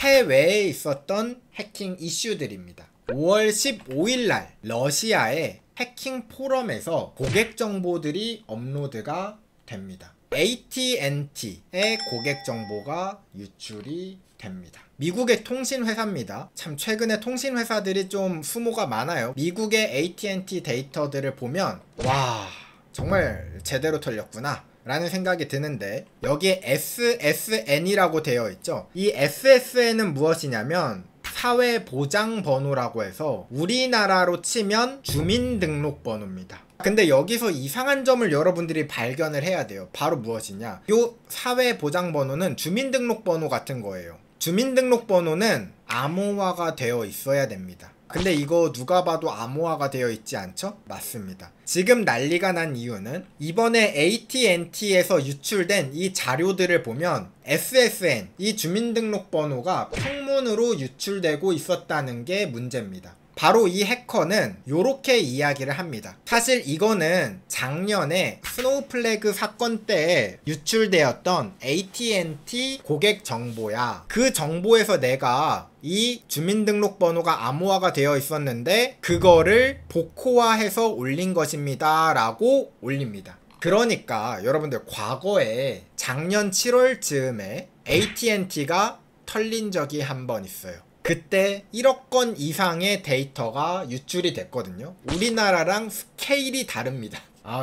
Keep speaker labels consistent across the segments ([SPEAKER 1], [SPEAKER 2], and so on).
[SPEAKER 1] 해외에 있었던 해킹 이슈들입니다. 5월 15일 날 러시아의 해킹 포럼에서 고객 정보들이 업로드가 됩니다. AT&T의 고객 정보가 유출이 됩니다. 미국의 통신회사입니다. 참 최근에 통신회사들이 좀 수모가 많아요. 미국의 AT&T 데이터들을 보면 와 정말 제대로 털렸구나 라는 생각이 드는데, 여기에 SSN이라고 되어 있죠. 이 SSN은 무엇이냐면 사회보장번호라고 해서 우리나라로 치면 주민등록번호입니다. 근데 여기서 이상한 점을 여러분들이 발견을 해야 돼요. 바로 무엇이냐, 요 사회보장번호는 주민등록번호 같은 거예요. 주민등록번호는 암호화가 되어 있어야 됩니다. 근데 이거 누가 봐도 암호화가 되어 있지 않죠? 맞습니다. 지금 난리가 난 이유는 이번에 AT&T에서 유출된 이 자료들을 보면 SSN, 이 주민등록번호가 평문으로 유출되고 있었다는 게 문제입니다. 바로 이 해커는 요렇게 이야기를 합니다. 사실 이거는 작년에 스노우플래그 사건 때에 유출되었던 AT&T 고객 정보야. 그 정보에서 내가 이 주민등록번호가 암호화가 되어 있었는데 그거를 복호화해서 올린 것입니다 라고 올립니다. 그러니까 여러분들 과거에 작년 7월 즈음에 AT&T가 털린 적이 한 번 있어요. 그때 1억 건 이상의 데이터가 유출이 됐거든요. 우리나라랑 스케일이 다릅니다.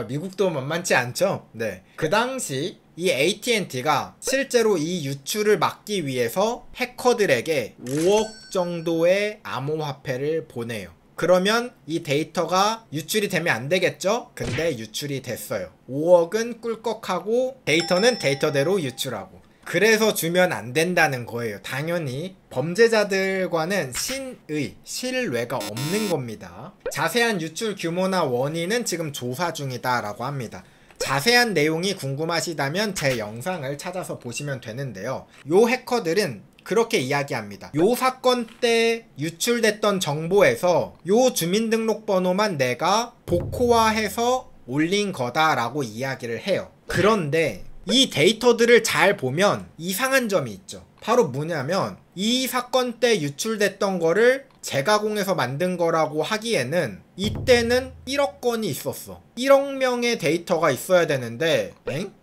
[SPEAKER 1] 미국도 만만치 않죠? 네. 그 당시 이 AT&T가 실제로 이 유출을 막기 위해서 해커들에게 5억 정도의 암호화폐를 보내요. 그러면 이 데이터가 유출이 되면 안 되겠죠? 근데 유출이 됐어요. 5억은 꿀꺽하고 데이터는 데이터대로 유출하고. 그래서 주면 안 된다는 거예요. 당연히 범죄자들과는 신뢰가 없는 겁니다. 자세한 유출 규모나 원인은 지금 조사 중이다 라고 합니다. 자세한 내용이 궁금하시다면 제 영상을 찾아서 보시면 되는데요. 요 해커들은 그렇게 이야기합니다. 요 사건 때 유출됐던 정보에서 요 주민등록번호만 내가 복호화해서 올린 거다라고 이야기를 해요. 그런데 이 데이터들을 잘 보면 이상한 점이 있죠. 바로 뭐냐면 이 사건 때 유출됐던 거를 재가공해서 만든 거라고 하기에는 이때는 1억 건이 있었어. 1억 명의 데이터가 있어야 되는데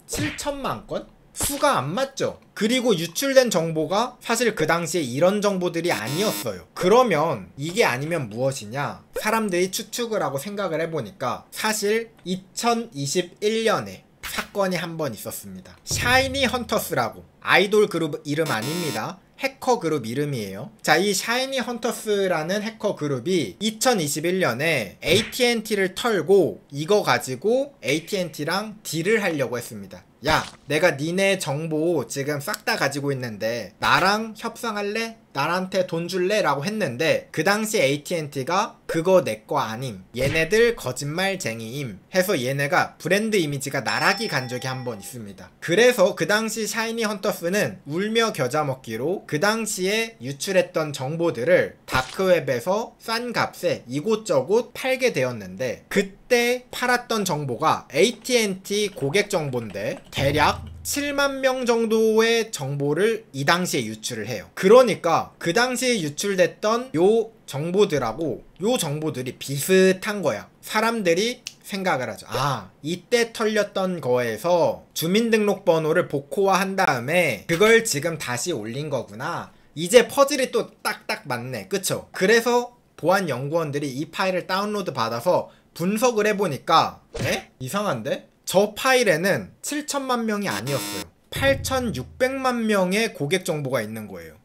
[SPEAKER 1] 7천만 건? 수가 안 맞죠. 그리고 유출된 정보가 사실 그 당시에 이런 정보들이 아니었어요. 그러면 이게 아니면 무엇이냐, 사람들이 추측을 하고 생각을 해보니까 사실 2021년에 사건이 한 번 있었습니다. 샤이니 헌터스라고, 아이돌 그룹 이름 아닙니다. 해커 그룹 이름이에요. 자, 이 샤이니 헌터스라는 해커 그룹이 2021년에 AT&T를 털고 이거 가지고 AT&T랑 딜을 하려고 했습니다. 야, 내가 니네 정보 지금 싹 다 가지고 있는데 나랑 협상할래? 나한테 돈 줄래? 라고 했는데 그 당시 AT&T가 그거 내 거 아님, 얘네들 거짓말쟁이임 해서 얘네가 브랜드 이미지가 나락이 간 적이 한 번 있습니다. 그래서 그 당시 샤이니 헌터스는 울며 겨자 먹기로 그 당시에 유출했던 정보들을 다크웹에서 싼 값에 이곳저곳 팔게 되었는데, 그때 팔았던 정보가 AT&T 고객 정보인데 대략 7만 명 정도의 정보를 이 당시에 유출을 해요. 그러니까 그 당시에 유출됐던 요 정보들하고 요 정보들이 비슷한 거야. 사람들이 생각을 하죠. 이때 털렸던 거에서 주민등록번호를 복호화한 다음에 그걸 지금 다시 올린 거구나. 이제 퍼즐이 또 딱딱 맞네. 그쵸? 그래서 보안 연구원들이 이 파일을 다운로드 받아서 분석을 해보니까 이상한데? 저 파일에는 7천만 명이 아니었어요. 8,600만 명의 고객 정보가 있는 거예요.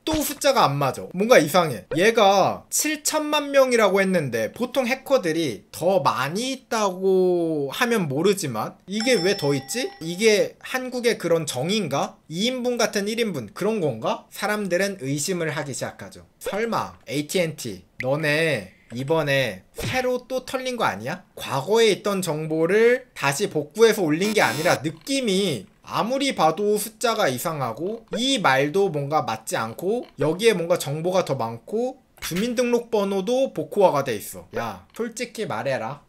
[SPEAKER 1] 또 숫자가 안 맞아. 뭔가 이상해. 얘가 7천만 명이라고 했는데 보통 해커들이 더 많이 있다고 하면 모르지만 이게 왜 더 있지? 이게 한국의 그런 정인가? 2인분 같은 1인분 그런 건가? 사람들은 의심을 하기 시작하죠. 설마 AT&T 너네 이번에 새로 또 털린 거 아니야? 과거에 있던 정보를 다시 복구해서 올린 게 아니라 느낌이 아무리 봐도 숫자가 이상하고 이 말도 뭔가 맞지 않고 여기에 뭔가 정보가 더 많고 주민등록번호도 복호화가 돼 있어. 야, 솔직히 말해라.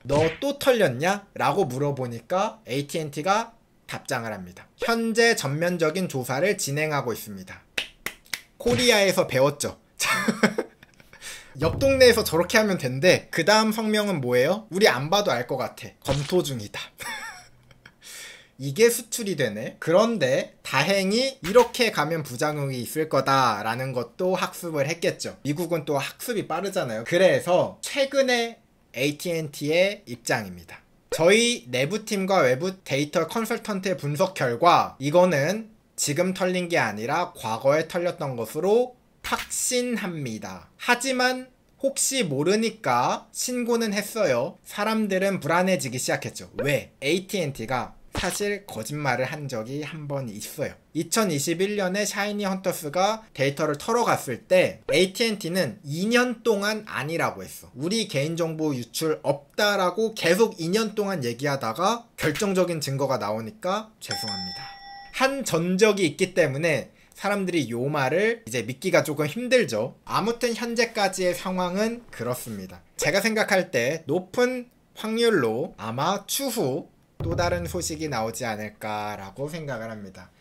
[SPEAKER 1] 너 또 털렸냐? 라고 물어보니까 AT&T가 답장을 합니다. 현재 전면적인 조사를 진행하고 있습니다. 코리아에서 배웠죠. 옆 동네에서 저렇게 하면 된대. 그 다음 성명은 뭐예요? 우리 안 봐도 알 것 같아. 검토 중이다. 이게 수출이 되네. 그런데 다행히 이렇게 가면 부작용이 있을 거다라는 것도 학습을 했겠죠. 미국은 또 학습이 빠르잖아요. 그래서 최근에 AT&T의 입장입니다. 저희 내부팀과 외부 데이터 컨설턴트의 분석 결과 이거는 지금 털린 게 아니라 과거에 털렸던 것으로 확신합니다. 하지만 혹시 모르니까 신고는 했어요. 사람들은 불안해지기 시작했죠. 왜? AT&T가 사실 거짓말을 한 적이 한 번 있어요. 2021년에 샤이니 헌터스가 데이터를 털어갔을 때 AT&T는 2년 동안 아니라고 했어. 우리 개인정보 유출 없다라고 계속 2년 동안 얘기하다가 결정적인 증거가 나오니까 죄송합니다. 한 전적이 있기 때문에 사람들이 요 말을 이제 믿기가 조금 힘들죠. 아무튼 현재까지의 상황은 그렇습니다. 제가 생각할 때 높은 확률로 아마 추후 또 다른 소식이 나오지 않을까라고 생각을 합니다.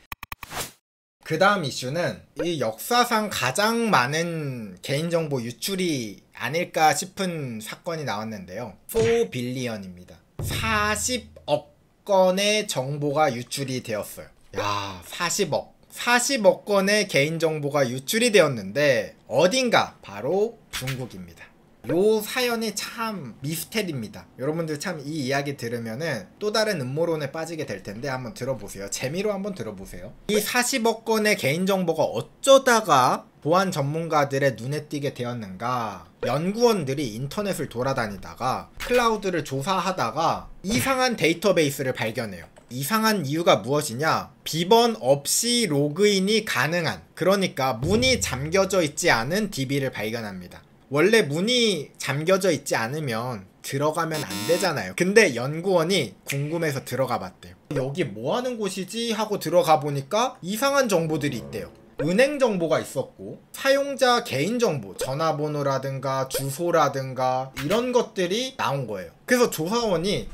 [SPEAKER 1] 그 다음 이슈는 이 역사상 가장 많은 개인정보 유출이 아닐까 싶은 사건이 나왔는데요. 4빌리언입니다. 40억 건의 정보가 유출이 되었어요. 야, 40억 건의 개인정보가 유출이 되었는데 어딘가? 바로 중국입니다. 요 사연이 참 미스테리입니다. 여러분들 참 이 이야기 들으면은 또 다른 음모론에 빠지게 될 텐데 한번 들어보세요. 재미로 한번 들어보세요. 이 40억 건의 개인정보가 어쩌다가 보안 전문가들의 눈에 띄게 되었는가? 연구원들이 인터넷을 돌아다니다가 클라우드를 조사하다가 이상한 데이터베이스를 발견해요. 이상한 이유가 무엇이냐? 비번 없이 로그인이 가능한, 그러니까 문이 잠겨져 있지 않은 DB를 발견합니다. 원래 문이 잠겨져 있지 않으면 들어가면 안 되잖아요. 근데 연구원이 궁금해서 들어가 봤대요. 여기 뭐 하는 곳이지? 하고 들어가 보니까 이상한 정보들이 있대요. 은행 정보가 있었고 사용자 개인정보, 전화번호라든가 주소라든가 이런 것들이 나온 거예요. 그래서 조사원이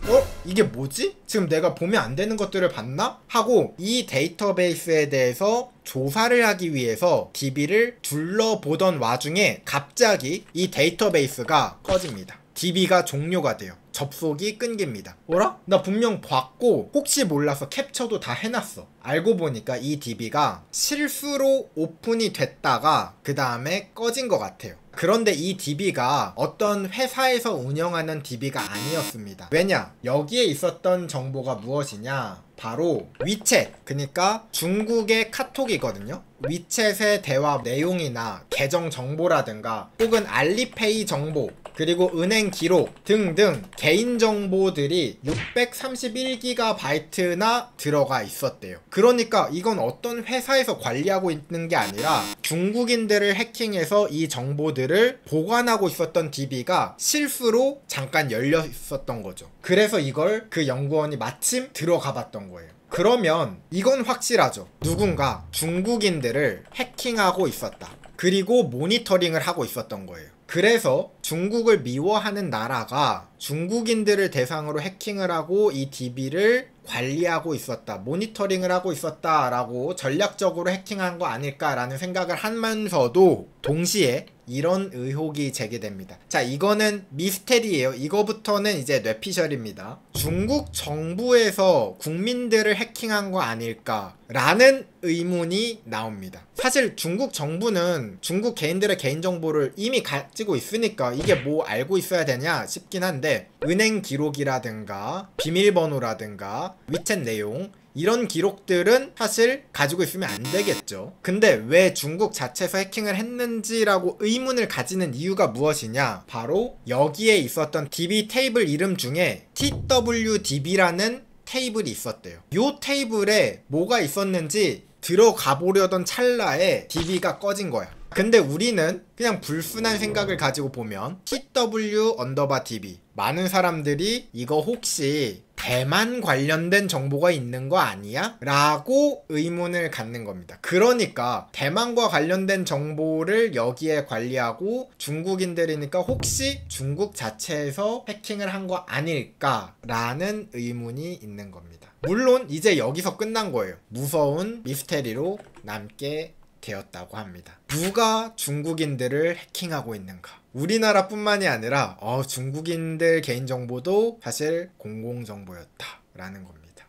[SPEAKER 1] 이게 뭐지? 지금 내가 보면 안 되는 것들을 봤나? 하고 이 데이터베이스에 대해서 조사를 하기 위해서 DB를 둘러보던 와중에 갑자기 이 데이터베이스가 꺼집니다. DB가 종료가 돼요. 접속이 끊깁니다. 뭐라? 나 분명 봤고 혹시 몰라서 캡처도 다 해놨어. 알고 보니까 이 DB가 실수로 오픈이 됐다가 그 다음에 꺼진 것 같아요. 그런데 이 DB가 어떤 회사에서 운영하는 DB가 아니었습니다. 왜냐? 여기에 있었던 정보가 무엇이냐? 바로 위챗, 그러니까 중국의 카톡이거든요. 위챗의 대화 내용이나 계정 정보라든가 혹은 알리페이 정보, 그리고 은행 기록 등등 개인 정보들이 631GB나 들어가 있었대요. 그러니까 이건 어떤 회사에서 관리하고 있는 게 아니라 중국인들을 해킹해서 이 정보들을 보관하고 있었던 DB가 실수로 잠깐 열려 있었던 거죠. 그래서 이걸 그 연구원이 마침 들어가 봤던 거예요. 그러면 이건 확실하죠. 누군가 중국인들을 해킹하고 있었다. 그리고 모니터링을 하고 있었던 거예요. 그래서 중국을 미워하는 나라가 중국인들을 대상으로 해킹을 하고 이 DB를 관리하고 있었다, 모니터링을 하고 있었다라고 전략적으로 해킹한 거 아닐까라는 생각을 하면서도 동시에 이런 의혹이 제기됩니다. 자, 이거는 미스테리예요. 이거부터는 이제 뇌피셜입니다. 중국 정부에서 국민들을 해킹한 거 아닐까라는 의문이 나옵니다. 사실 중국 정부는 중국 개인들의 개인정보를 이미 가지고 있으니까 이게 뭐 알고 있어야 되냐 싶긴 한데, 은행 기록이라든가 비밀번호라든가 위챗 내용, 이런 기록들은 사실 가지고 있으면 안 되겠죠. 근데 왜 중국 자체에서 해킹을 했는지라고 의문을 가지는 이유가 무엇이냐? 바로 여기에 있었던 DB 테이블 이름 중에 TWDB라는 테이블이 있었대요. 이 테이블에 뭐가 있었는지 들어가 보려던 찰나에 DB가 꺼진 거야. 근데 우리는 그냥 불순한 생각을 가지고 보면 TW_DB, 많은 사람들이 이거 혹시 대만 관련된 정보가 있는 거 아니야? 라고 의문을 갖는 겁니다. 그러니까 대만과 관련된 정보를 여기에 관리하고 중국인들이니까 혹시 중국 자체에서 해킹을 한 거 아닐까? 라는 의문이 있는 겁니다. 물론 이제 여기서 끝난 거예요. 무서운 미스테리로 남게 되었다고 합니다. 누가 중국인들을 해킹하고 있는가? 우리나라뿐만이 아니라 중국인들 개인정보도 사실 공공정보였다 라는 겁니다.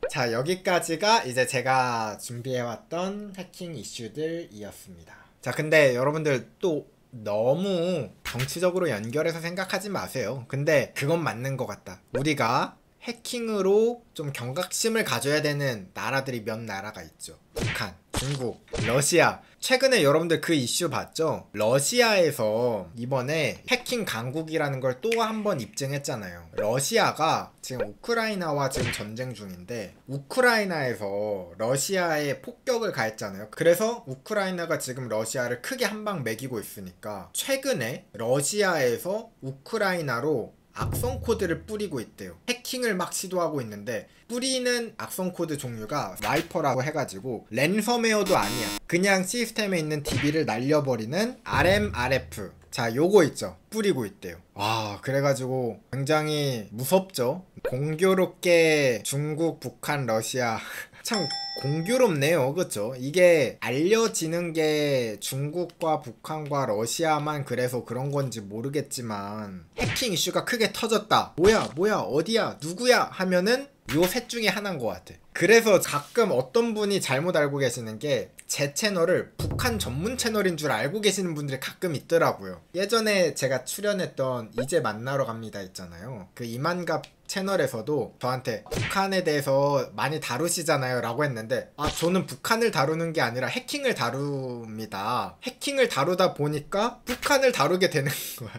[SPEAKER 1] 자, 여기까지가 이제 제가 준비해왔던 해킹 이슈들이었습니다. 자, 근데 여러분들 또 너무 정치적으로 연결해서 생각하지 마세요. 근데 그건 맞는 것 같다. 우리가 해킹으로 좀 경각심을 가져야 되는 나라들이 몇 나라가 있죠. 북한, 중국, 러시아. 최근에 여러분들 그 이슈 봤죠? 러시아에서 이번에 해킹 강국이라는 걸 또 한 번 입증했잖아요. 러시아가 지금 우크라이나와 지금 전쟁 중인데 우크라이나에서 러시아에 폭격을 가했잖아요. 그래서 우크라이나가 지금 러시아를 크게 한 방 매기고 있으니까 최근에 러시아에서 우크라이나로 악성 코드를 뿌리고 있대요. 해킹을 막 시도하고 있는데 뿌리는 악성 코드 종류가 와이퍼라고 해가지고 랜섬웨어도 아니야. 그냥 시스템에 있는 DB를 날려버리는 RMRF. 자, 요거 있죠. 뿌리고 있대요. 와, 그래가지고 굉장히 무섭죠. 공교롭게 중국, 북한, 러시아 참 공교롭네요. 그쵸? 이게 알려지는 게 중국과 북한과 러시아만 그래서 그런 건지 모르겠지만 해킹 이슈가 크게 터졌다. 뭐야 어디야 누구야 하면은 요 셋 중에 하나인 것 같아. 그래서 가끔 어떤 분이 잘못 알고 계시는 게 제 채널을 북한 전문 채널인 줄 알고 계시는 분들이 가끔 있더라고요. 예전에 제가 출연했던 이제 만나러 갑니다 있잖아요. 그 이만갑 채널에서도 저한테 북한에 대해서 많이 다루시잖아요 라고 했는데 저는 북한을 다루는 게 아니라 해킹을 다룹니다. 해킹을 다루다 보니까 북한을 다루게 되는 거야.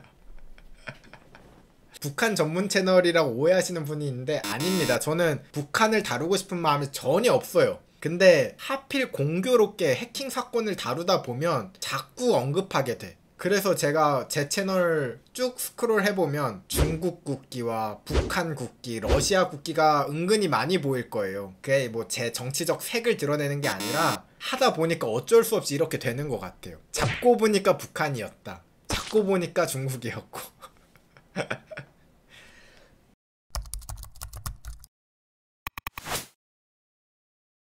[SPEAKER 1] 북한 전문 채널이라고 오해하시는 분이 있는데 아닙니다. 저는 북한을 다루고 싶은 마음이 전혀 없어요. 근데 하필 공교롭게 해킹 사건을 다루다 보면 자꾸 언급하게 돼. 그래서 제가 제 채널 쭉 스크롤 해보면 중국 국기와 북한 국기, 러시아 국기가 은근히 많이 보일 거예요. 그게 뭐 제 정치적 색을 드러내는 게 아니라 하다 보니까 어쩔 수 없이 이렇게 되는 것 같아요. 잡고 보니까 북한이었다. 잡고 보니까 중국이었고